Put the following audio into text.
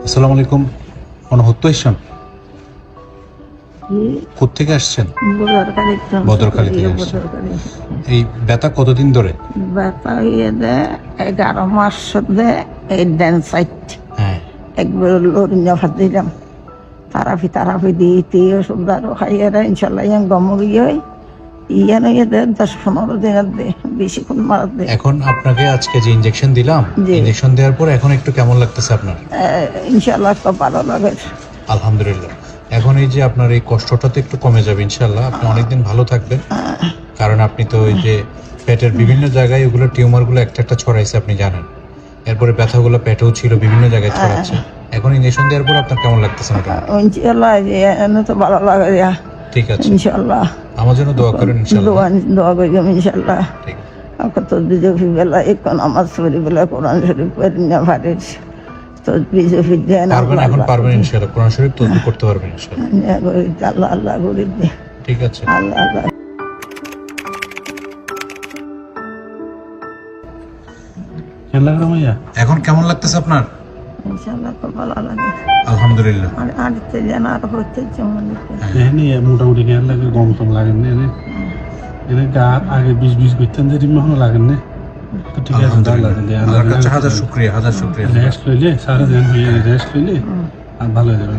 আসসালামু আলাইকুম। অনহত্য ইসলাম কোথেকে আসছেন? বদরকালী থেকে আসছেন। এই ব্যথা কতদিন ধরে? ব্যথা ইয়ে দেয় 11 মাস দেয় এই ড্যান্স সাইট হ্যাঁ, একবার লরিঞ্জা ভাত দিলাম তারাফি দিতে ওষুধ আরো খাইয়ে ইনশাল্লাহ ইয়ান গমর ইয়ে ইয়ান ইয়ে দেয় 10-15 দিনের দে বেশিক্ষণ মারা দেয়। এখন আপনাকে আজকে যে ইনজেকশন দিলাম, জি। ইনজেকশন দেওয়ার পর এখন একটু কেমন লাগতেছে আপনার? ইনশাল্লাহ খুব ভালো লাগে। আলহামদুলিল্লাহ। এখন এই যে আপনার এই কষ্টটা তো একটু কমে যাবে ইনশাল্লাহ। আপনি অনেকদিন ভালো থাকবেন, কারণ আপনি তো ওই যে পেটের বিভিন্ন জায়গায় ওগুলো টিউমারগুলো একটা একটা ছড়াইছে আপনি জানেন। এরপরে ব্যথাগুলো পেটেও ছিল, বিভিন্ন জায়গায় ছড়াচ্ছে। এখন ইনজেকশন দেওয়ার পর আপনার কেমন লাগতেছে মোটামুটি? ইনশাল্লাহ এনে তো ভালো লাগে। ঠিক আছে, ইনশাল্লাহ আমার জন্য দোয়া করেন ইনশাল্লাহ। দোয়া করি ইনশাল্লাহ। ঠিক কত বিজেপি বেলা এখন আমার শরীর বেলা কোরআন শরীফ পড়ি না পারিস তো বিজেপি দেন পারবেন, এখন পারবেন ইনশাল্লাহ। কোরআন শরীফ তসবিহ করতে পারবেন ইনশাল্লাহ। আল্লাহ আল্লাহ করে দে ঠিক আছে। আল্লাহ আল্লাহ। এখন কেমন লাগতেছে আপনার? ইনশাল্লাহ খুব ভালো লাগে। আলহামদুলিল্লাহ। আর আড়িতে যেন আর হচ্ছে যেমন মোটামুটি জ্ঞান লাগে, গম টম লাগেন না এনে এনে গা আগে 20 করতেন যে রিমে লাগেন না তো ঠিক আছে। আলহামদুলিল্লাহ, আল্লাহর কাছে হাজার শুকরিয়া, হাজার শুকরিয়া। রেস্ট লইলে সারা দিন হয়ে রেস্ট লইলে আর ভালো হয়ে যাবে।